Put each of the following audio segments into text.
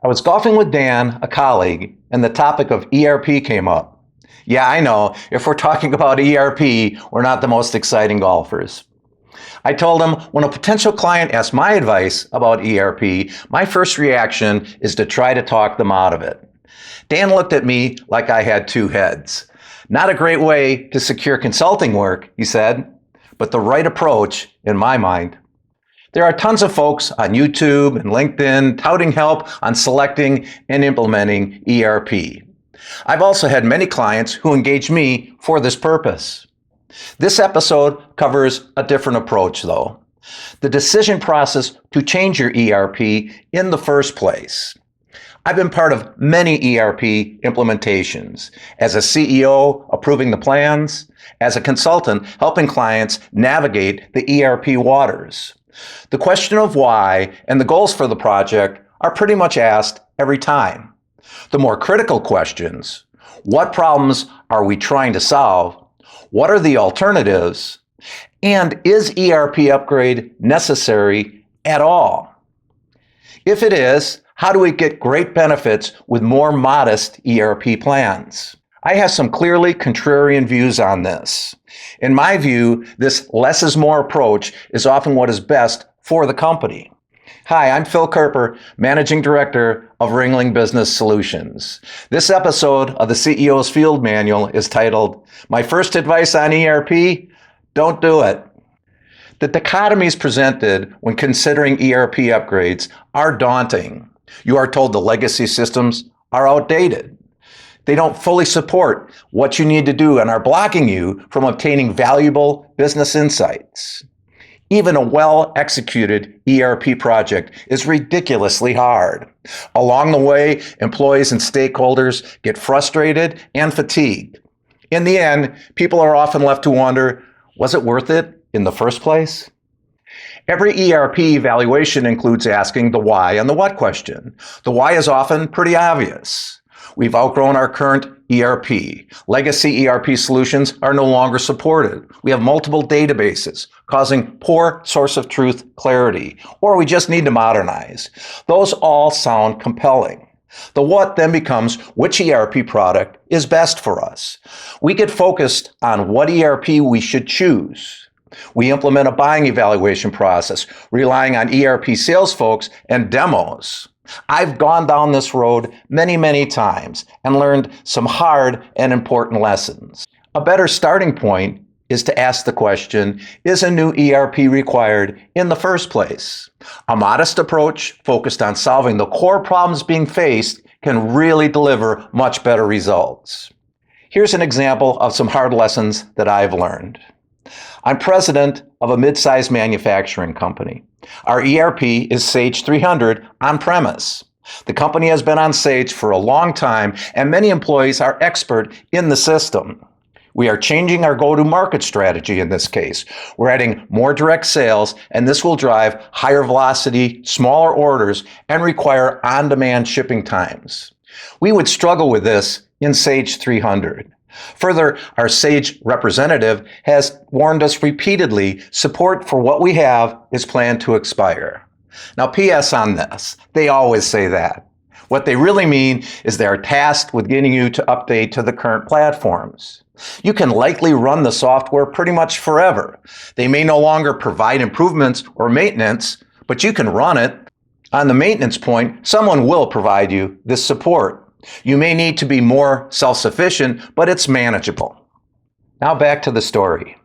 I was golfing with Dan, a colleague, and the topic of ERP came up. Yeah, I know, if we're talking about ERP, we're not the most exciting golfers. I told him when a potential client asks my advice about ERP, my first reaction is to try to talk them out of it. Dan looked at me like I had two heads. Not a great way to secure consulting work, he said, but the right approach in my mind. There are tons of folks on YouTube and LinkedIn touting help on selecting and implementing ERP. I've also had many clients who engage me for this purpose. This episode covers a different approach, though. The decision process to change your ERP in the first place. I've been part of many ERP implementations, as a CEO approving the plans, as a consultant helping clients navigate the ERP waters. The question of why and the goals for the project are pretty much asked every time. The more critical questions, what problems are we trying to solve? What are the alternatives? And is ERP upgrade necessary at all? If it is, how do we get great benefits with more modest ERP plans? I have some clearly contrarian views on this. In my view, this less is more approach is often what is best for the company. Hi, I'm Phil Coerper, Managing Director of Ringling Business Solutions. This episode of the CEO's Field Manual is titled, My First Advice on ERP, Don't Do It. The dichotomies presented when considering ERP upgrades are daunting. You are told the legacy systems are outdated. They don't fully support what you need to do and are blocking you from obtaining valuable business insights. Even a well-executed ERP project is ridiculously hard. Along the way, employees and stakeholders get frustrated and fatigued. In the end, people are often left to wonder, was it worth it in the first place? Every ERP evaluation includes asking the why and the what question. The why is often pretty obvious. We've outgrown our current ERP. Legacy ERP solutions are no longer supported. We have multiple databases, causing poor source of truth clarity, or we just need to modernize. Those all sound compelling. The what then becomes which ERP product is best for us. We get focused on what ERP we should choose. We implement a buying evaluation process, relying on ERP sales folks and demos. I've gone down this road many times and learned some hard and important lessons. A better starting point is to ask the question, is a new ERP required in the first place? A modest approach focused on solving the core problems being faced can really deliver much better results. Here's an example of some hard lessons that I've learned. I'm president of a mid-sized manufacturing company. Our ERP is Sage 300 on-premise. The company has been on Sage for a long time, and many employees are expert in the system. We are changing our go-to-market strategy in this case. We're adding more direct sales, and this will drive higher velocity, smaller orders, and require on-demand shipping times. We would struggle with this in Sage 300. Further, our Sage representative has warned us repeatedly, support for what we have is planned to expire. Now, PS on this, they always say that. What they really mean is they are tasked with getting you to update to the current platforms. You can likely run the software pretty much forever. They may no longer provide improvements or maintenance, but you can run it. On the maintenance point, someone will provide you this support. You may need to be more self-sufficient, but it's manageable. Now back to the story.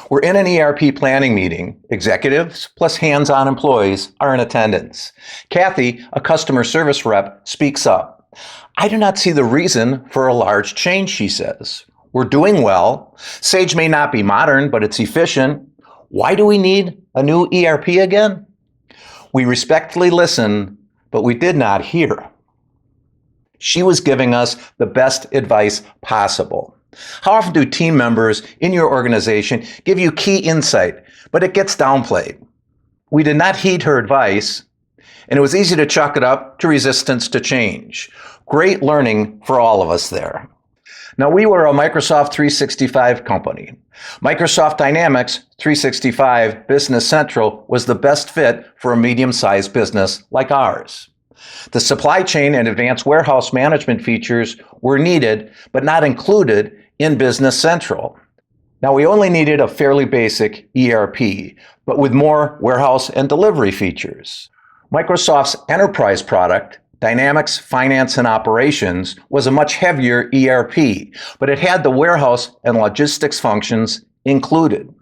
We're in an ERP planning meeting. Executives plus hands-on employees are in attendance. Kathy, a customer service rep, speaks up. I do not see the reason for a large change, she says. We're doing well. Sage may not be modern, but it's efficient. Why do we need a new ERP again? We respectfully listen, but we did not hear. She was giving us the best advice possible. How often do team members in your organization give you key insight, but it gets downplayed? We did not heed her advice, and it was easy to chalk it up to resistance to change. Great learning for all of us there. Now, we were a Microsoft 365 company. Microsoft Dynamics 365 Business Central was the best fit for a medium-sized business like ours. The supply chain and advanced warehouse management features were needed, but not included in Business Central. Now, we only needed a fairly basic ERP, but with more warehouse and delivery features. Microsoft's enterprise product, Dynamics Finance and Operations, was a much heavier ERP, but it had the warehouse and logistics functions included.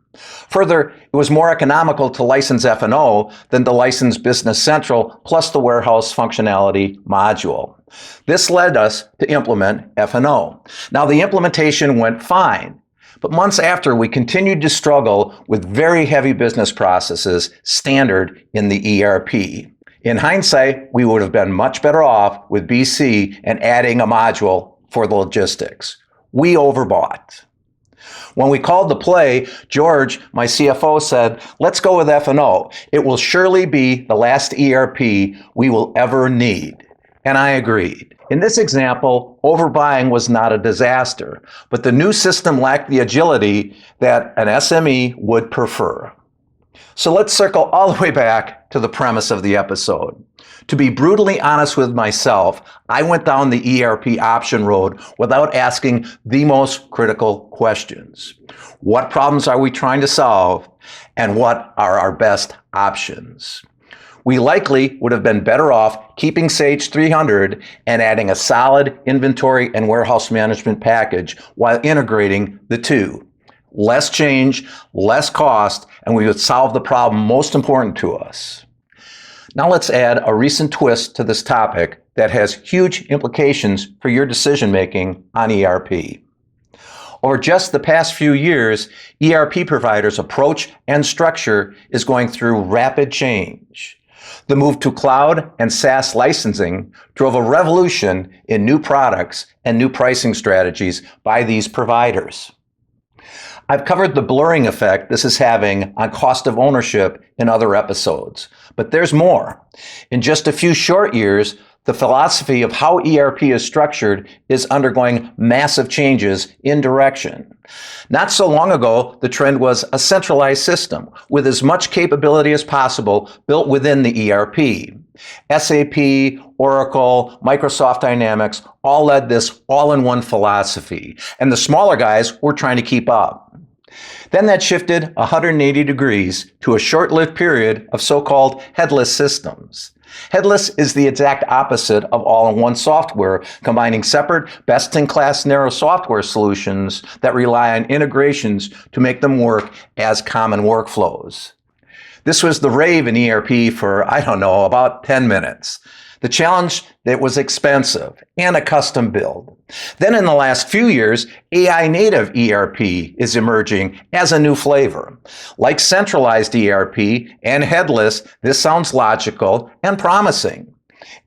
Further, it was more economical to license F&O than to license Business Central plus the warehouse functionality module. This led us to implement F&O. Now, the implementation went fine, but months after, we continued to struggle with very heavy business processes standard in the ERP. In hindsight, we would have been much better off with BC and adding a module for the logistics. We overbought. When we called the play, George, my CFO, said, "Let's go with F&O. It will surely be the last ERP we will ever need." And I agreed. In this example, overbuying was not a disaster, but the new system lacked the agility that an SME would prefer. So let's circle all the way back to the premise of the episode. To be brutally honest with myself, I went down the ERP option road without asking the most critical questions. What problems are we trying to solve, and what are our best options? We likely would have been better off keeping Sage 300 and adding a solid inventory and warehouse management package while integrating the two. Less change, less cost, and we would solve the problem most important to us. Now let's add a recent twist to this topic that has huge implications for your decision-making on ERP. Over just the past few years, ERP providers' approach and structure is going through rapid change. The move to cloud and SaaS licensing drove a revolution in new products and new pricing strategies by these providers. I've covered the blurring effect this is having on cost of ownership in other episodes, but there's more. In just a few short years, the philosophy of how ERP is structured is undergoing massive changes in direction. Not so long ago, the trend was a centralized system with as much capability as possible built within the ERP. SAP, Oracle, Microsoft Dynamics all led this all-in-one philosophy, and the smaller guys were trying to keep up. Then that shifted 180 degrees to a short-lived period of so-called headless systems. Headless is the exact opposite of all-in-one software, combining separate, best-in-class narrow software solutions that rely on integrations to make them work as common workflows. This was the rave in ERP for, about 10 minutes. The challenge, that was expensive and a custom build. Then in the last few years, AI native ERP is emerging as a new flavor. Like centralized ERP and headless, this sounds logical and promising.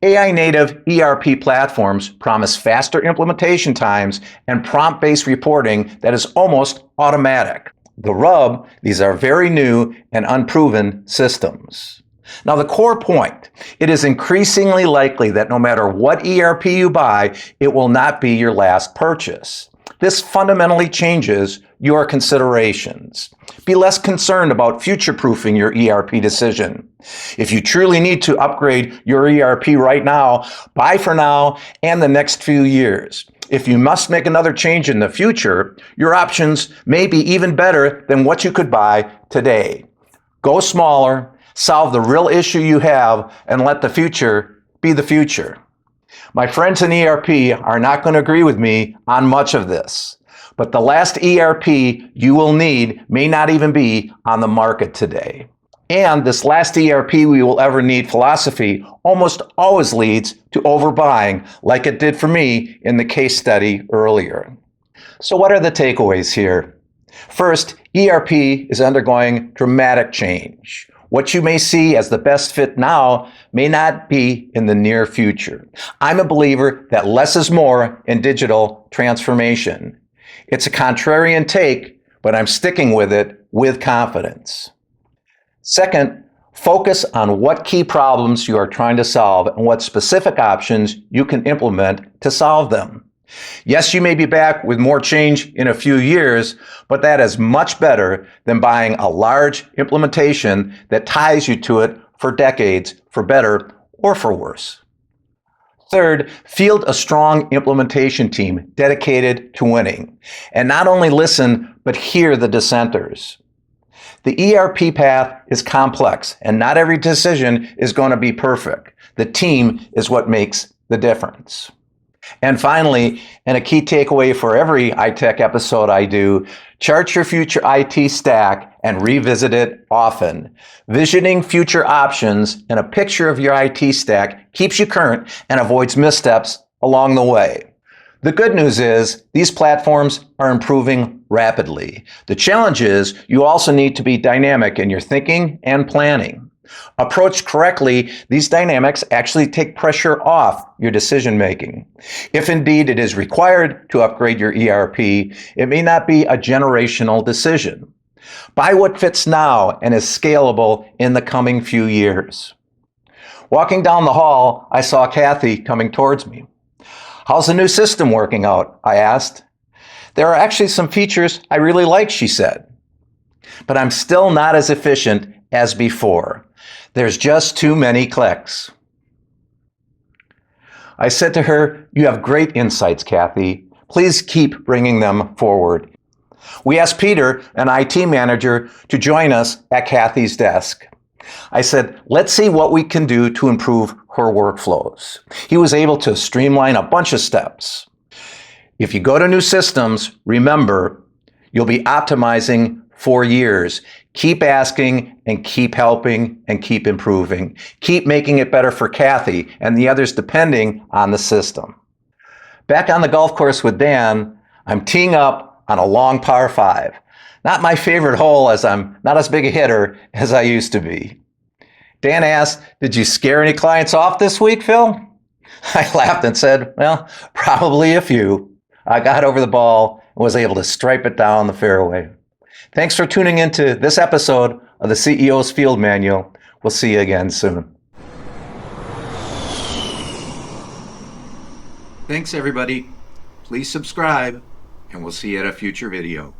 AI native ERP platforms promise faster implementation times and prompt-based reporting that is almost automatic. The rub, these are very new and unproven systems. Now, the core point, it is increasingly likely that no matter what ERP you buy, it will not be your last purchase. This fundamentally changes your considerations. Be less concerned about future-proofing your ERP decision. If you truly need to upgrade your ERP right now, buy for now and the next few years. If you must make another change in the future, your options may be even better than what you could buy today. Go smaller, solve the real issue you have, and let the future be the future. My friends in ERP are not going to agree with me on much of this, but the last ERP you will need may not even be on the market today. And this last ERP we will ever need philosophy almost always leads to overbuying, like it did for me in the case study earlier. So what are the takeaways here? First, ERP is undergoing dramatic change. What you may see as the best fit now may not be in the near future. I'm a believer that less is more in digital transformation. It's a contrarian take, but I'm sticking with it with confidence. Second, focus on what key problems you are trying to solve and what specific options you can implement to solve them. Yes, you may be back with more change in a few years, but that is much better than buying a large implementation that ties you to it for decades, for better or for worse. Third, field a strong implementation team dedicated to winning. And not only listen, but hear the dissenters. The ERP path is complex, and not every decision is going to be perfect. The team is what makes the difference. And finally, and a key takeaway for every iTech episode I do, chart your future IT stack and revisit it often. Visioning future options and a picture of your IT stack keeps you current and avoids missteps along the way. The good news is these platforms are improving rapidly. The challenge is you also need to be dynamic in your thinking and planning. Approached correctly, these dynamics actually take pressure off your decision making. If indeed it is required to upgrade your ERP, it may not be a generational decision. Buy what fits now and is scalable in the coming few years. Walking down the hall, I saw Kathy coming towards me. "How's the new system working out?" I asked. "There are actually some features I really like," she said. "But I'm still not as efficient as before. There's just too many clicks." I said to her, "You have great insights, Kathy. Please keep bringing them forward." We asked Peter, an IT manager, to join us at Kathy's desk. I said, "Let's see what we can do to improve her workflows." He was able to streamline a bunch of steps. If you go to new systems, remember, you'll be optimizing for years. Keep asking and keep helping and keep improving. Keep making it better for Kathy and the others depending on the system. Back on the golf course with Dan, I'm teeing up on a long par 5. Not my favorite hole, as I'm not as big a hitter as I used to be. Dan asked, "Did you scare any clients off this week, Phil?" I laughed and said, "Well, probably a few." I got over the ball and was able to stripe it down the fairway. Thanks for tuning into this episode of the CEO's Field Manual. We'll see you again soon. Thanks, everybody. Please subscribe, and we'll see you at a future video.